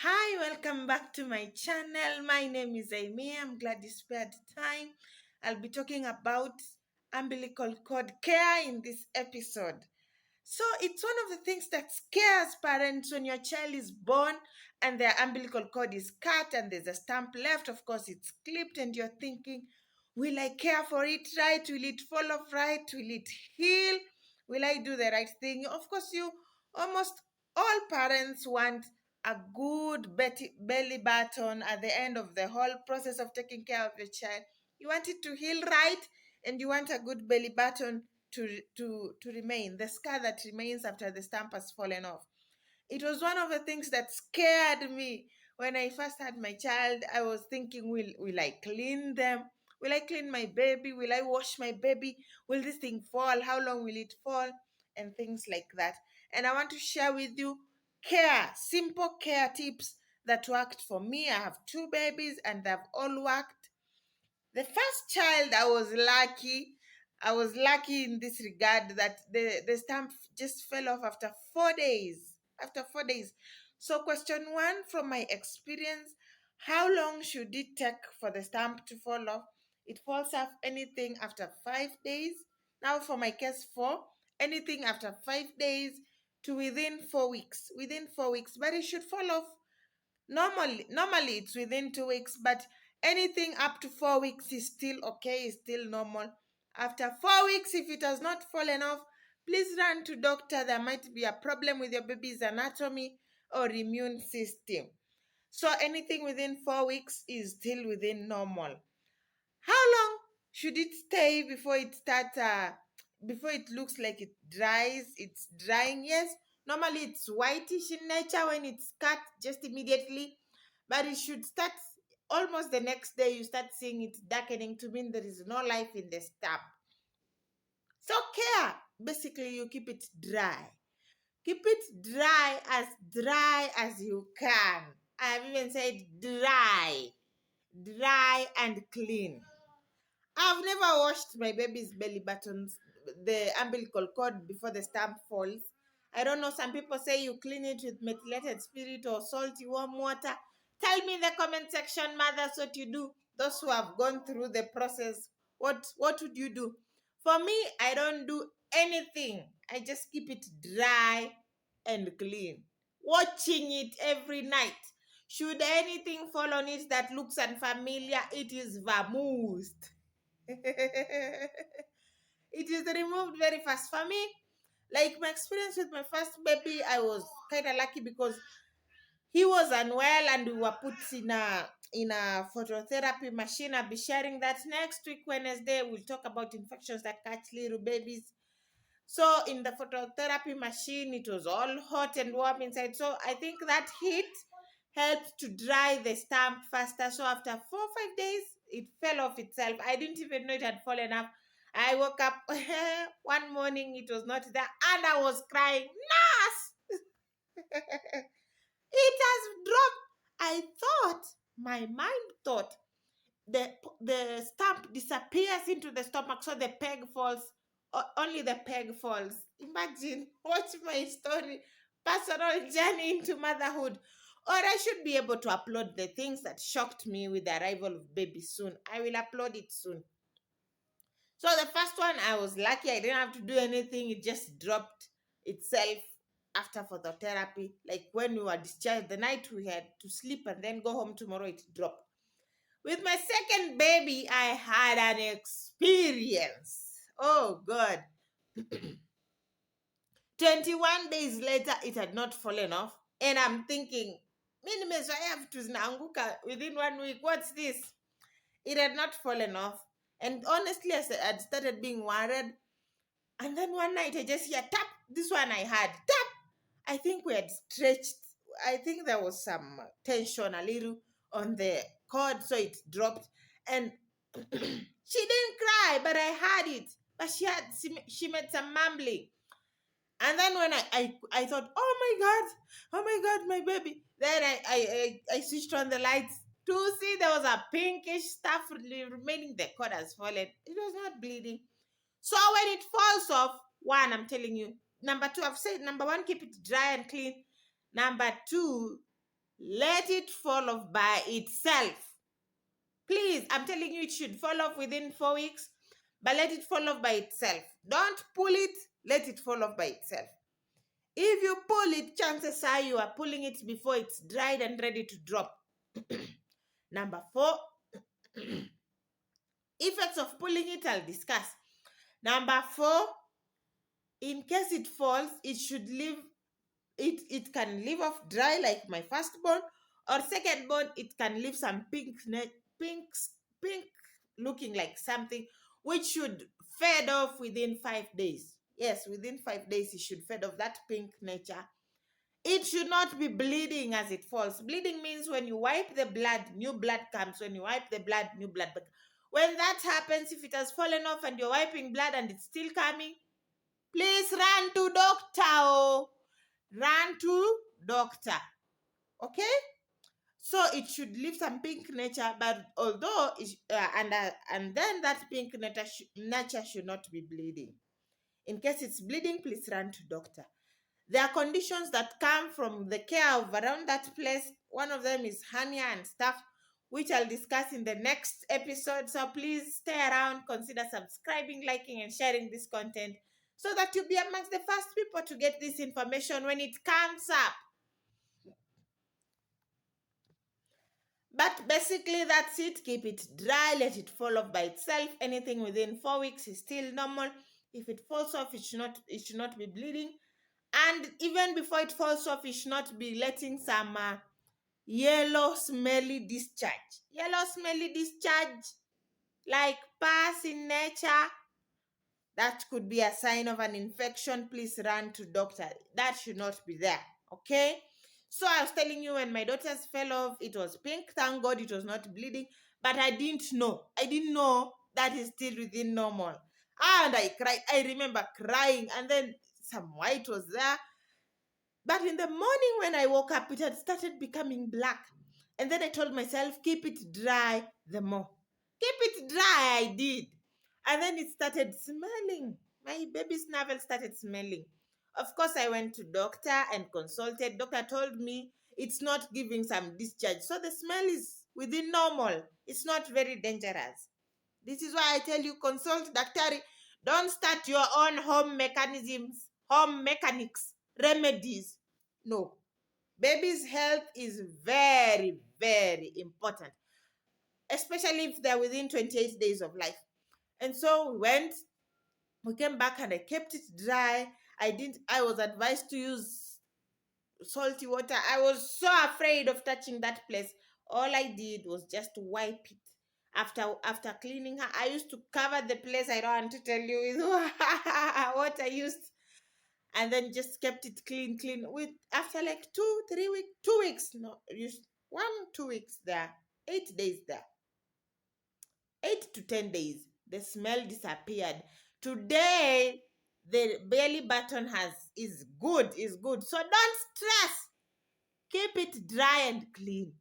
Hi, welcome back to my channel. My name is Amy. I'm glad you spared time. I'll be talking about umbilical cord care in this episode. So it's one of the things that scares parents when your child is born and their umbilical cord is cut and there's a stump left. Of course, it's clipped, and you're thinking, will I care for it right? Will it fall off right? Will it heal? Will I do the right thing? Of course, you almost all parents want a good belly button at the end of the whole process of taking care of your child. You want it to heal right, and you want a good belly button to remain, the scar that remains after the stump has fallen off. It was one of the things that scared me when I first had my child. I was thinking, will I clean them? Will I clean my baby? Will I wash my baby? Will this thing fall? How long will it fall? And things like that. And I want to share with you simple care tips that worked for me. I have two babies and they've all worked. The first child, I was lucky. I was lucky in this regard that the stamp just fell off after 4 days. After 4 days. So, question one from my experience: how long should it take for the stamp to fall off? It falls off anything after 5 days. Now, for my case, four, anything after 5 days to within 4 weeks. Within 4 weeks, but it should fall off. Normally it's within 2 weeks, but anything up to 4 weeks is still okay, is still normal. After 4 weeks, if it has not fallen off, please run to doctor. There might be a problem with your baby's anatomy or immune system. So anything within 4 weeks is still within normal. How long should it stay before it starts? Before it looks like it dries? It's drying. Yes, normally it's whitish in nature when it's cut just immediately, but it should start almost the next day. You start seeing it darkening to mean there is no life in the stump. So care. Basically, you keep it dry. Keep it dry as you can. I've even said dry and clean. I've never washed my baby's belly buttons, the umbilical cord, before the stump falls. I don't know. Some people say you clean it with methylated spirit or salty warm water. Tell me in the comment section, mothers, what you do. Those who have gone through the process, what would you do? For me, I don't do anything. I just keep it dry and clean. Watching it every night. Should anything fall on it that looks unfamiliar, it is vamoosed. It is removed very fast. For me, like my experience with my first baby, I was kind of lucky because he was unwell and we were put in a phototherapy machine. I'll be sharing that next week, Wednesday. We'll talk about infections that catch little babies. So in the phototherapy machine, it was all hot and warm inside. So I think that heat helped to dry the stump faster. So after 4 or 5 days, it fell off itself. I didn't even know it had fallen off. I woke up one morning, it was not there, and I was crying. Nurse, it has dropped. My mind thought the stump disappears into the stomach, so the peg falls. Only the peg falls. Imagine, watch my story, personal journey into motherhood. Or I should be able to upload the things that shocked me with the arrival of baby soon. I will upload it soon. So the first one, I was lucky. I didn't have to do anything. It just dropped itself after phototherapy. Like when we were discharged, the night we had to sleep and then go home tomorrow, it dropped. With my second baby, I had an experience. Oh, God. 21 days later, it had not fallen off. And I'm thinking, minimes, I have to naanguka within 1 week. What's this? It had not fallen off. And honestly, I'd started being worried. And then one night, I just hear tap. This one I had tap. I think we had stretched. I think there was some tension a little on the cord, so it dropped. And she didn't cry, but I heard it. But she made some mumbling. And then when I thought, oh my God, my baby. Then I switched on the lights to see there was a pinkish stuff remaining. The cord has fallen. It was not bleeding. So when it falls off, one, I'm telling you. Number two, I've said number one, keep it dry and clean. Number two, let it fall off by itself. Please, I'm telling you, it should fall off within 4 weeks, but let it fall off by itself. Don't pull it, let it fall off by itself. If you pull it, chances are you are pulling it before it's dried and ready to drop. Number 4, effects of pulling it, I'll discuss. Number 4, in case it falls, it should leave it can leave off dry like my first bone, or second bone, it can leave some pink pink looking like something, which should fade off within 5 days. Yes, within 5 days it should fade off that pink nature. It should not be bleeding as it falls. Bleeding means when you wipe the blood, new blood comes. When you wipe the blood, new blood. But when that happens, if it has fallen off and you're wiping blood and it's still coming, please run to doctor. Oh. Run to doctor. Okay? So it should leave some pink nature, but although and then that pink nature should not be bleeding. In case it's bleeding, please run to doctor. There are conditions that come from the care of around that place. One of them is hernia and stuff, which I'll discuss in the next episode. So please stay around, consider subscribing, liking, and sharing this content so that you'll be amongst the first people to get this information when it comes up. But basically, that's it. Keep it dry, let it fall off by itself. Anything within 4 weeks is still normal. If it falls off, it should not be bleeding. And even before it falls off, it should not be letting some yellow smelly discharge. Yellow smelly discharge, like pus in nature, that could be a sign of an infection. Please run to doctor. That should not be there. Okay? So I was telling you, when my daughters fell off, it was pink. Thank God it was not bleeding. But I didn't know. I didn't know that is still within normal. And I cried. I remember crying. And then some white was there. But in the morning when I woke up, it had started becoming black. And then I told myself, keep it dry the more. Keep it dry, I did. And then it started smelling. My baby's navel started smelling. Of course, I went to doctor and consulted. Doctor told me it's not giving some discharge. So the smell is within normal. It's not very dangerous. This is why I tell you, consult doctor. Don't start your own home mechanisms, home mechanics, remedies. No. Baby's health is very, very important, especially if they're within 28 days of life. And so we came back and I kept it dry. I was advised to use salty water. I was so afraid of touching that place. All I did was just wipe it. After cleaning her, I used to cover the place. I don't want to tell you with what I used, and then just kept it clean. With after like 2-3 weeks, 2 weeks, no, 1-2 weeks there, 8 days there, 8 to 10 days, the smell disappeared. Today, the belly button is good. So don't stress. Keep it dry and clean.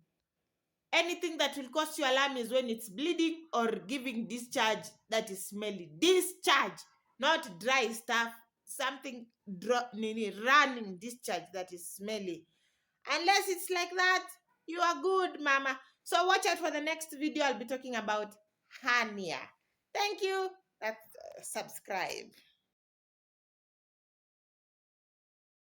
Anything that will cause you alarm is when it's bleeding or giving discharge that is smelly. Discharge, not dry stuff. Something running discharge that is smelly. Unless it's like that, you are good, mama. So watch out for the next video. I'll be talking about hernia. Thank you. Subscribe.